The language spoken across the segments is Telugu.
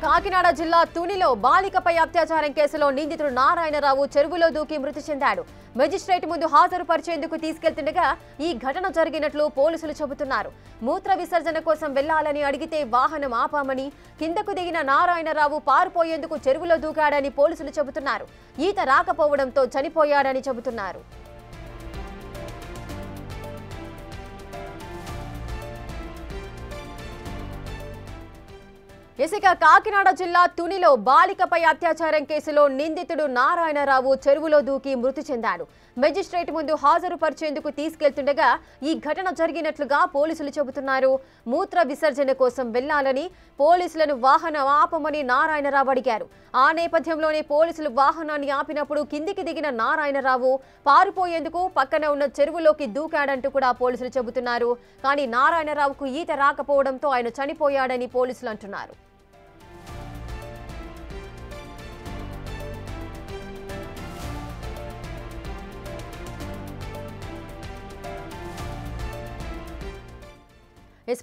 కాకినాడ జిల్లా తునిలో బాలికపై అత్యాచారం కేసులో నిందితుడు నారాయణరావు చెరువులో దూకి మృతి చెందాడు. మెజిస్ట్రేట్ ముందు హాజరుపరిచేందుకు తీసుకెళ్తుండగా ఈ ఘటన జరిగినట్లు పోలీసులు చెబుతున్నారు. మూత్ర విసర్జన కోసం వెళ్లాలని అడిగితే వాహనం ఆపామని, కిందకు దిగిన నారాయణరావు పారిపోయేందుకు చెరువులో దూకాడని పోలీసులు చెబుతున్నారు. ఈత రాకపోవడంతో చనిపోయాడని చెబుతున్నారు. ఇసుక కాకినాడ జిల్లా తునిలో బాలికపై అత్యాచారం కేసులో నిందితుడు నారాయణరావు చెరువులో దూకి మృతి చెందాడు. మెజిస్ట్రేట్ ముందు హాజరుపరిచేందుకు తీసుకెళ్తుండగా ఈ ఘటన జరిగినట్లుగా పోలీసులు చెబుతున్నారు. మూత్ర విసర్జన కోసం వెళ్లాలని పోలీసులను వాహనం ఆపమని నారాయణరావు అడిగారు. ఆ నేపథ్యంలోనే పోలీసులు వాహనాన్ని ఆపినప్పుడు కిందికి దిగిన నారాయణరావు పారిపోయేందుకు పక్కన ఉన్న చెరువులోకి దూకాడంటూ కూడా పోలీసులు చెబుతున్నారు. కానీ నారాయణరావుకు ఈత రాకపోవడంతో ఆయన చనిపోయాడని పోలీసులు అంటున్నారు.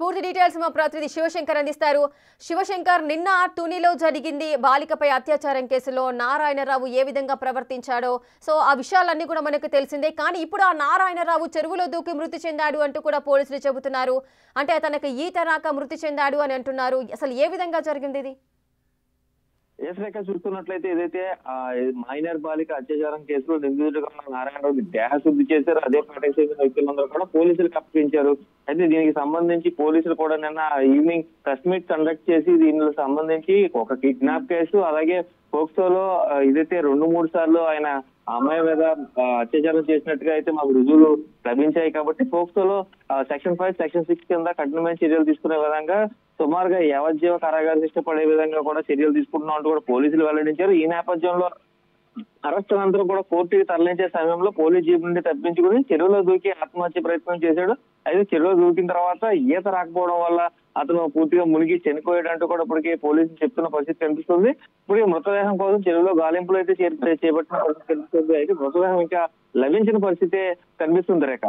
పూర్తి డీటెయిల్స్ మా ప్రతినిధి శివశంకర్ అందిస్తారు. శివశంకర్, నిన్న తునిలో జరిగింది బాలికపై అత్యాచారం కేసులో నారాయణరావు ఏ విధంగా ప్రవర్తించాడో ఆ విషయాలన్నీ కూడా మనకు తెలిసిందే. కానీ ఇప్పుడు ఆ నారాయణరావు చెరువులో దూకి మృతి చెందాడు అంటూ కూడా పోలీసులు చెబుతున్నారు. అంటే తనకు ఈత రాక మృతి చెందాడు అని అంటున్నారు. అసలు ఏ విధంగా జరిగింది ఇది? రేఖ చూస్తున్నట్లయితే ఏదైతే మైనర్ బాలిక అత్యాచారం కేసులో నిందితుడుగా నారాయణరావు దేహశుద్ధి చేశారు, అదే పార్టీకి చెందిన వ్యక్తులందరూ కూడా పోలీసులకు అప్పగించారు. అయితే దీనికి సంబంధించి పోలీసులు కూడా నిన్న ఈవినింగ్ ప్రెస్ మీట్ కండక్ట్ చేసి దీనికి సంబంధించి ఒక కిడ్నాప్ కేసు, అలాగే పోక్సోలో ఇదైతే 2-3 సార్లు ఆయన అమ్మాయి మీద అత్యాచారం చేసినట్టుగా అయితే మాకు రుజువులు లభించాయి. కాబట్టి పోక్సోలో సెక్షన్ 5, సెక్షన్ 6 కింద కఠినమైన చర్యలు తీసుకునే విధంగా సుమారుగా యావజ్జీవ కారాగార శిక్ష పడే విధంగా కూడా చర్యలు తీసుకుంటున్నామంటూ కూడా పోలీసులు వెల్లడించారు. ఈ నేపథ్యంలో అరెస్టులందరూ కూడా కోర్టుకి తరలించే సమయంలో పోలీస్ జీప్ నుండి తప్పించుకుని చెరువులో దూకి ఆత్మహత్య ప్రయత్నం చేశాడు. అయితే చెరువులో దూకిన తర్వాత ఈత రాకపోవడం వల్ల అతను పూర్తిగా మునిగి చనిపోయాడంటూ కూడా ఇప్పటికే పోలీసులు చెప్తున్న పరిస్థితి కనిపిస్తుంది. ఇప్పుడు మృతదేహం కోసం చెరువులో గాలింపులు అయితే చేపట్టిన పరిస్థితి కనిపిస్తుంది. అయితే మృతదేహం ఇంకా లభించిన పరిస్థితి కనిపిస్తుంది రేఖ.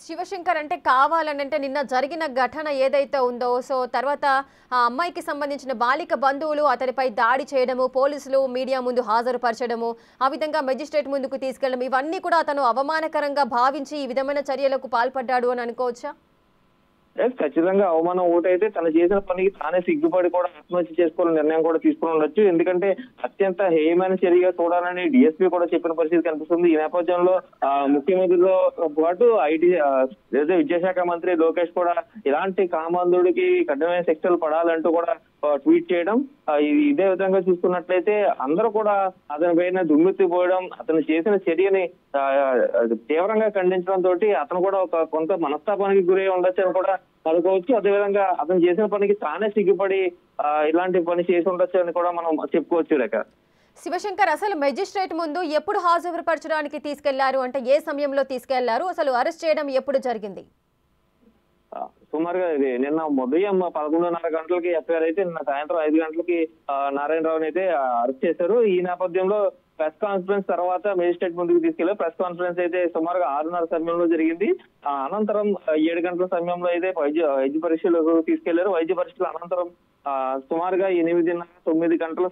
శివశంకర్, అంటే కావాలని అంటే నిన్న జరిగిన ఘటన ఏదైతే ఉందో తర్వాత ఆ అమ్మాయికి సంబంధించిన బాలిక బంధువులు అతనిపై దాడి చేయడము, పోలీసులు మీడియా ముందు హాజరుపరచడము, ఆ విధంగా మెజిస్ట్రేట్ ముందుకు తీసుకెళ్లడం, ఇవన్నీ కూడా అతను అవమానకరంగా భావించి ఈ విధమైన చర్యలకు పాల్పడ్డాడు అని అనుకోవచ్చా? ఖచ్చితంగా అవమానం ఒకటైతే తను చేసిన పనికి తానే సిగ్గుపడి కూడా ఆత్మహత్య చేసుకోవాలని నిర్ణయం కూడా తీసుకుని ఉండొచ్చు. ఎందుకంటే అత్యంత హేయమైన చర్యగా చూడాలని డిఎస్పీ కూడా చెప్పిన పరిస్థితి కనిపిస్తుంది. ఈ నేపథ్యంలో ముఖ్యమంత్రితో పాటు ఐటీ విద్యాశాఖ మంత్రి లోకేష్ కూడా ఇలాంటి కామాంధుడికి కఠినమైన శిక్షలు పడాలంటూ కూడా ట్వీట్ చేయడం, ఇదే విధంగా చూస్తున్నట్లయితే అందరూ కూడా అతని పైన దుమ్మెత్తిపోయడం, అతను చేసిన చర్యని తీవ్రంగా ఖండించడం తోటి అతను కూడా కొంత మనస్తాపానికి గురై ఉండొచ్చు అని కూడా అనుకోవచ్చు. అదేవిధంగా అతను చేసిన పనికి తానే సిగ్గుపడి ఇలాంటి పని చేసి ఉండొచ్చు అని కూడా మనం చెప్పుకోవచ్చు. లేక శివశంకర్, అసలు మెజిస్ట్రేట్ ముందు ఎప్పుడు హాజరుపరచడానికి తీసుకెళ్లారు? అంటే ఏ సమయంలో తీసుకెళ్లారు? అసలు అరెస్ట్ చేయడం ఎప్పుడు జరిగింది? సుమారుగా ఇది నిన్న ఉదయం 11:30 గంటలకి ఎఫ్ఐఆర్ అయితే నిన్న సాయంత్రం 5 గంటలకి నారాయణరావుని అయితే అరెస్ట్ చేశారు. ఈ నేపథ్యంలో ప్రెస్ కాన్ఫరెన్స్ తర్వాత మేజిస్ట్రేట్ ముందుకు తీసుకెళ్లారు. ప్రెస్ కాన్ఫరెన్స్ అయితే సుమారుగా 6:30 సమయంలో జరిగింది. అనంతరం 7 గంటల సమయంలో అయితే వైద్య పరీక్షలకు తీసుకెళ్లారు. వైద్య పరీక్షల అనంతరం సుమారుగా 8:30-9 గంటల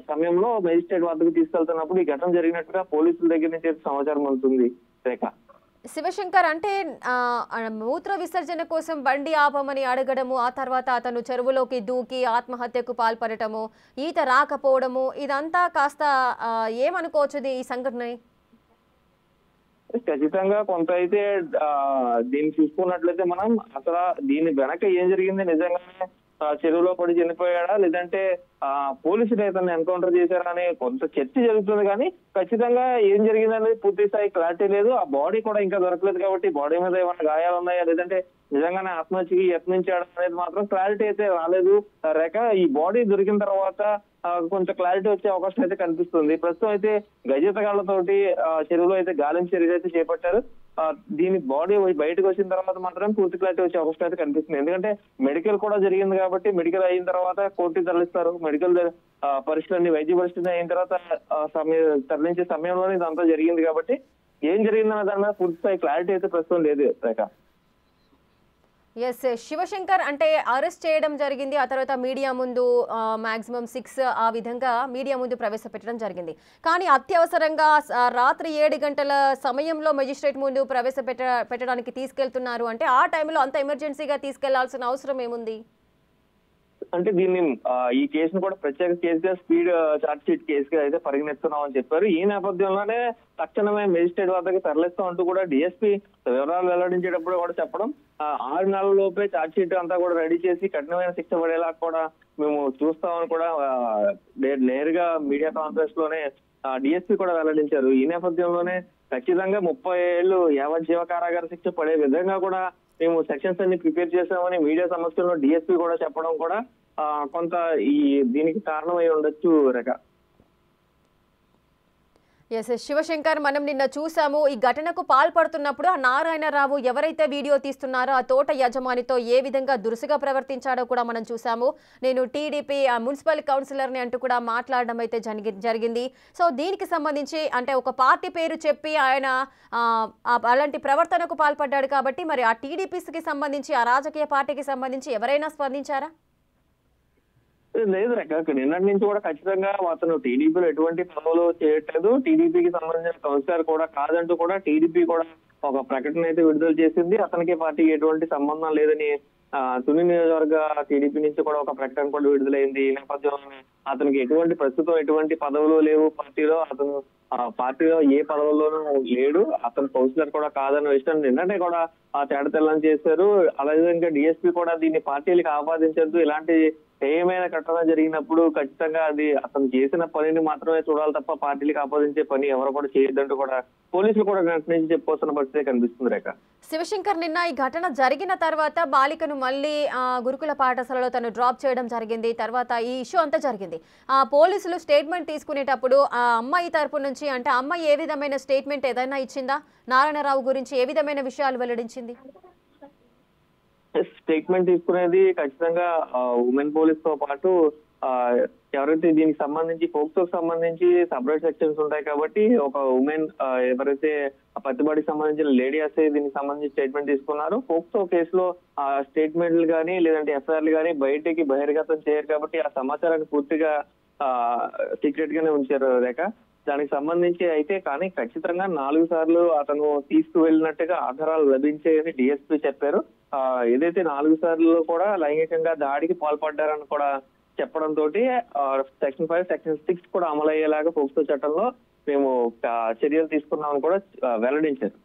సమయంలో మేజిస్ట్రేట్ వద్దకు తీసుకెళ్తున్నప్పుడు ఈ ఘటన జరిగినట్టుగా పోలీసుల దగ్గర నుంచి సమాచారం అందుతుంది. రేఖ శివశంకర్, అంటే మూత్ర విసర్జన కోసం బండి ఆపమని అడగడము, ఆ తర్వాత అతను చెరువులోకి దూకి ఆత్మహత్యకు పాల్పడటము, ఈత రాకపోవడము, ఇదంతా కాస్త ఏమనుకోవచ్చు ఈ సంఘటన? ఖచ్చితంగా కొంత అయితే దీన్ని చూసుకున్నట్లయితే మనం అసలు దీని వెనక ఏం జరిగింది, నిజంగానే చెరువులో పడి చనిపోయాడా లేదంటే పోలీసులు అతన్ని ఎన్కౌంటర్ చేశారా అనే కొంత చర్చ జరుగుతుంది. కానీ ఖచ్చితంగా ఏం జరిగిందనేది పూర్తి స్థాయి క్లారిటీ లేదు. ఆ బాడీ కూడా ఇంకా దొరకలేదు. కాబట్టి బాడీ మీద ఏమైనా గాయాలు ఉన్నాయా లేదంటే నిజంగానే ఆత్మహత్యకి యత్నించాడు అనేది మాత్రం క్లారిటీ అయితే రాలేదు. రేఖ ఈ బాడీ దొరికిన తర్వాత కొంచెం క్లారిటీ వచ్చే అవకాశం అయితే కనిపిస్తుంది. ప్రస్తుతం అయితే గజేతగాళ్లతోటి చెరువులో అయితే గాలింపు చర్యలు అయితే చేపట్టారు. దీని బాడీ బయటకు వచ్చిన తర్వాత మాత్రం పూర్తి క్లారిటీ వచ్చే అవకాశం అయితే కనిపిస్తుంది. ఎందుకంటే మెడికల్ కూడా జరిగింది కాబట్టి మెడికల్ అయిన తర్వాత కోర్టుకి తరలిస్తారు. మెడికల్ పరీక్షలన్నీ వైద్య పరీక్షలు అయిన తర్వాత తరలించే సమయంలోనే ఇదంతా జరిగింది కాబట్టి ఏం జరిగిందన్న దాని మీద పూర్తి స్థాయి క్లారిటీ అయితే ప్రస్తుతం లేదు రేఖ. ఎస్ శివశంకర్ అంటే అరెస్ట్ చేయడం జరిగింది. ఆ తర్వాత మీడియా ముందు మాక్సిమం 6 ఆ విధంగా మీడియా ముందు ప్రవేశపెట్టడం జరిగింది. కానీ అత్యవసరంగా రాత్రి 7 గంటల సమయంలో మెజిస్ట్రేట్ ముందు పెట్టడానికి తీసుకెళ్తున్నారు అంటే ఆ టైంలో అంత ఎమర్జెన్సీగా తీసుకెళ్లాల్సిన అవసరం ఏముంది? అంటే దీన్ని ఈ కేసును కూడా ప్రత్యేక కేసుగా స్పీడ్ చార్జ్ షీట్ కేసుగా అయితే పరిగణిస్తున్నామని చెప్పారు. ఈ నేపథ్యంలోనే తక్షణమే మెజిస్ట్రేట్ వద్దకు తరలిస్తాం అంటూ కూడా డిఎస్పీ వివరాలు వెల్లడించేటప్పుడు కూడా చెప్పడం 6 నెలల లోపే చార్జ్ షీట్ అంతా కూడా రెడీ చేసి కఠినమైన శిక్ష పడేలా కూడా మేము చూస్తామని కూడా నేరుగా మీడియా కాన్ఫరెన్స్ లోనే డిఎస్పీ కూడా వెల్లడించారు. ఈ నేపథ్యంలోనే ఖచ్చితంగా 30 ఏళ్లు యావజ్జీవ కారాగార శిక్ష పడే విధంగా కూడా మేము సెక్షన్స్ అన్ని ప్రిపేర్ చేసామని మీడియా సమక్షంలో డిఎస్పీ కూడా చెప్పడం కూడా కొంత దీనికి కారణమై ఉండొచ్చు రేఖ. ఎస్ శివశంకర్, మనం నిన్న చూసాము ఈ ఘటనకు పాల్పడుతున్నప్పుడు ఆ నారాయణరావు ఎవరైతే వీడియో తీస్తున్నారో ఆ తోట యజమానితో ఏ విధంగా దురుసుగా ప్రవర్తించాడో కూడా మనం చూసాము. నేను టీడీపీ మున్సిపల్ కౌన్సిలర్ని అంటూ కూడా మాట్లాడడం అయితే జరిగింది. సో దీనికి సంబంధించి అంటే ఒక పార్టీ పేరు చెప్పి ఆయన అలాంటి ప్రవర్తనకు పాల్పడ్డాడు కాబట్టి మరి ఆ టీడీపీకి సంబంధించి ఆ రాజకీయ పార్టీకి సంబంధించి ఎవరైనా స్పందించారా? లేదు రేఖ, నిన్నటి నుంచి కూడా ఖచ్చితంగా అతను టీడీపీలో ఎటువంటి పనులు చేయట్లేదు, టీడీపీకి సంబంధించిన కౌన్సిలర్ కూడా కాదంటూ కూడా టీడీపీ కూడా ఒక ప్రకటన అయితే విడుదల చేసింది. అతనికి పార్టీకి ఎటువంటి సంబంధం లేదని తుని నియోజకవర్గ టీడీపీ నుంచి కూడా ఒక ప్రకటన కూడా విడుదలైంది. ఈ నేపథ్యంలో అతనికి ప్రస్తుతం ఎటువంటి పదవులు లేవు పార్టీలో, అతను పార్టీలో ఏ పదవుల్లోనూ లేడు, అతను కౌన్సిలర్ కూడా కాదన్న విషయం నిన్ననే కూడా తేడతెల్లం చేశారు. అలాగే ఇంకా డిఎస్పీ కూడా దీన్ని పార్టీలకు ఆపాదించద్దు, ఇలాంటి ఏమైనా ఘటన జరిగినప్పుడు ఖచ్చితంగా అది అతను చేసిన పనిని మాత్రమే చూడాలి తప్ప పార్టీలకు ఆపాదించే పని ఎవరు కూడా చేయొద్దంటూ కూడా పోలీసులు కూడా వెంట నుంచి చెప్పుకోవాల్సిన పరిస్థితి కనిపిస్తుంది రేఖ. శివశంకర్, నిన్న ఈ ఘటన జరిగిన తర్వాత బాలికను మళ్ళీ గురుకుల పాఠశాలలో తను డ్రాప్ చేయడం జరిగింది. తర్వాత ఈ ఇష్యూ అంతా జరిగింది. పోలీసులు స్టేట్మెంట్ తీసుకునేటప్పుడు ఆ అమ్మాయి తరపు నుంచి అంటే అమ్మాయి ఏ విధమైన స్టేట్మెంట్ ఏదైనా ఇచ్చిందా? నారాయణరావు గురించి ఏ విధమైన విషయాలు వెల్లడించింది? స్టేట్మెంట్ తీసుకునేది ఖచ్చితంగా ఉమెన్ పోలీస్ తో పాటు ఎవరైతే దీనికి సంబంధించి పోక్సోకి సంబంధించి సపరేట్ సెక్షన్స్ ఉంటాయి కాబట్టి ఒక ఉమెన్ ఎవరైతే పత్తిబాడికి సంబంధించిన లేడీ ఎస్ఐ దీనికి సంబంధించి స్టేట్మెంట్ తీసుకున్నారు. పోక్సో కేసులో ఆ స్టేట్మెంట్లు కానీ లేదంటే ఎఫ్ఐఆర్లు కానీ బయటికి బహిర్గతం చేయరు కాబట్టి ఆ సమాచారాన్ని పూర్తిగా సీక్రెట్ గానే ఉంచారు రేఖ. దానికి సంబంధించి అయితే కానీ ఖచ్చితంగా 4 సార్లు అతను తీసుకువెళ్ళినట్టుగా ఆధారాలు లభించాయని డిఎస్పీ చెప్పారు. ఏదైతే 4 సార్లు కూడా లైంగికంగా దాడికి పాల్పడ్డారని కూడా చెప్పడంతో సెక్షన్ 5, సెక్షన్ 6 కూడా అమలయ్యేలాగా పోక్సో చట్టంలో మేము చర్యలు తీసుకున్నామని కూడా వెల్లడించారు.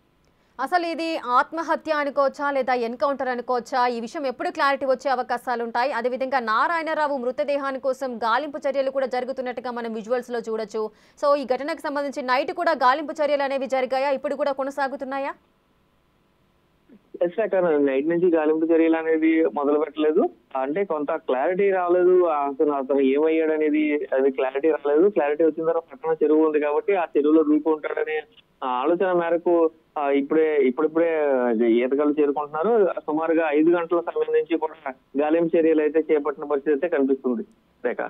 అసలు ఇది ఆత్మహత్య అనుకోవచ్చా లేదా ఎన్కౌంటర్ అనుకోవచ్చా? ఈ విషయం ఎప్పుడు క్లారిటీ వచ్చే అవకాశాలు ఉంటాయి? అదేవిధంగా నారాయణరావు మృతదేహాని కోసం గాలింపు చర్యలు కూడా జరుగుతున్నట్టుగా మనం విజువల్స్ లో చూడొచ్చు. సో ఈ ఘటనకు సంబంధించి నైట్ కూడా గాలింపు చర్యలు అనేవి జరిగాయా? ఇప్పుడు కూడా కొనసాగుతున్నాయా? నైట్ నుంచి గాలింపు చర్యలు అనేది మొదలు పెట్టలేదు. అంటే కొంత క్లారిటీ రాలేదు, అతను ఏమయ్యాడు అనేది అది క్లారిటీ రాలేదు. క్లారిటీ వచ్చిన తర్వాత పక్కన చెరువు ఉంది కాబట్టి ఆ చెరువులో దూకుంటాడనే ఆలోచన మేరకు ఇప్పుడిప్పుడే ఈతగాళ్ళు చేరుకుంటున్నారు. సుమారుగా 5 గంటల సమయం నుంచి కూడా గాలింపు చర్యలు అయితే చేపట్టిన పరిస్థితి అయితే కనిపిస్తుంది రేఖ.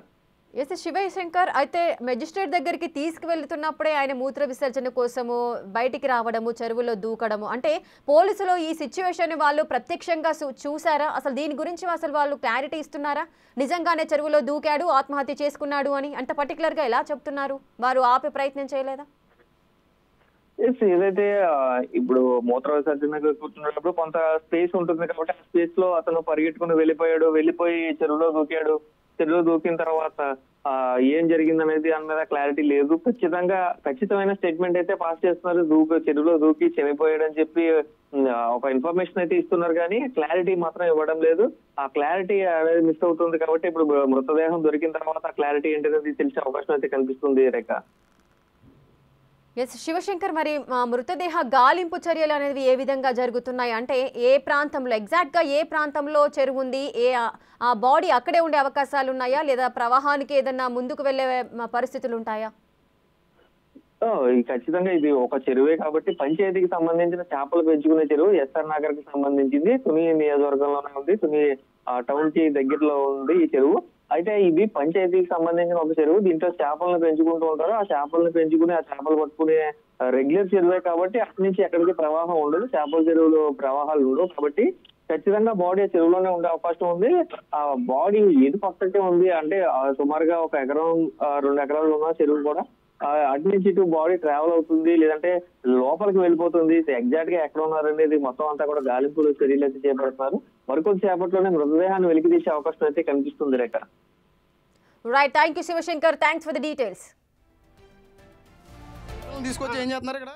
ఎస్ శివశంకర్, అయితే మెజిస్ట్రేట్ దగ్గరికి తీసుకువెళ్తున్నప్పుడే ఆయన మూత్ర విసర్జన కోసము బయటికి రావడము, చెరువులో దూకడము, అంటే పోలీసులు ఈ సిచ్యువేషన్ వాళ్ళు ప్రత్యక్షంగా చూసారా? అసలు దీని గురించి అసలు వాళ్ళు క్లారిటీ ఇస్తున్నారా? నిజంగానే చెరువులో దూకాడు, ఆత్మహత్య చేసుకున్నాడు అని అంత పర్టికులర్ గా ఎలా చెప్తున్నారు? వారు ఆపే ప్రయత్నం చేయలేదా? ఏదైతే ఇప్పుడు మూత్ర విసర్జన కూర్చున్నప్పుడు కొంత స్పేస్ ఉంటుంది కాబట్టి ఆ స్పేస్ లో అతను పరిగెట్టుకుని వెళ్ళిపోయి చెరువులో దూకాడు. చెరువులో దూకిన తర్వాత ఏం జరిగిందనేది దాని మీద క్లారిటీ లేదు. ఖచ్చితమైన స్టేట్మెంట్ అయితే పాస్ చేస్తున్నారు. చెరువులో దూకి చనిపోయాడని చెప్పి ఒక ఇన్ఫర్మేషన్ అయితే ఇస్తున్నారు కానీ క్లారిటీ మాత్రం ఇవ్వడం లేదు. ఆ క్లారిటీ అనేది మిస్ అవుతుంది కాబట్టి ఇప్పుడు మృతదేహం దొరికిన తర్వాత క్లారిటీ ఏంటనేది తెలిసే అవకాశం అయితే కనిపిస్తుంది రేఖ. ఎస్ శివశంకర్, మరి మృతదేహ గాలింపు చర్యలు అనేవి ఏ విధంగా జరుగుతున్నాయి? అంటే ఏ ప్రాంతంలో ఎగ్జాక్ట్ గా ఏ ప్రాంతంలో చెరువు ఉంది, ఆ బాడీ అక్కడే ఉండే అవకాశాలు ఉన్నాయా లేదా ప్రవాహానికి ఏదన్నా ముందుకు వెళ్లే పరిస్థితులు ఉంటాయా? ఖచ్చితంగా ఇది ఒక చెరువే కాబట్టి పంచాయతీకి సంబంధించిన చేపలు పెంచుకునే చెరువు ఎస్ఆర్ నగర్ కి సంబంధించింది. తుని నియోజకవర్గంలోనే ఉంది, తుని టౌన్ కి దగ్గరలో ఉంది ఈ చెరువు. అయితే ఇది పంచాయతీకి సంబంధించిన ఒక చెరువు. దీంట్లో చేపలను పెంచుకుంటూ ఉంటారు. ఆ చేపలను పెంచుకుని ఆ చేపలు పట్టుకునే రెగ్యులర్ చెరువే కాబట్టి అక్కడి నుంచి ఎక్కడికి ప్రవాహం ఉండదు. చేపల చెరువులో ప్రవాహాలు ఉండవు కాబట్టి ఖచ్చితంగా బాడీ చెరువులోనే ఉండే అవకాశం ఉంది. ఆ బాడీ ఏది పక్కకే ఉంది అంటే సుమారుగా 1 ఎకరం 2 ఎకరాలు ఉన్న చెరువు కూడా అటు నుంచి ఇటు బాడీ ట్రావెల్ అవుతుంది, లేదంటే లోపలికి వెళ్ళిపోతుంది. ఎగ్జాక్ట్ గా ఎక్కడ ఉన్నారనేది మొత్తం అంతా కూడా గాలింపులు చర్యలు అయితే చేపడుతున్నారు. మరికొద్ది సేపట్లోనే మృతదేహాన్ని వెలికి తీసే అవకాశం అయితే కనిపిస్తుంది Rekha. Right, thank you Sivasankar, thanks for the details. తీసుకొచ్చి ఏం చేస్తున్నారు ఇక్కడ?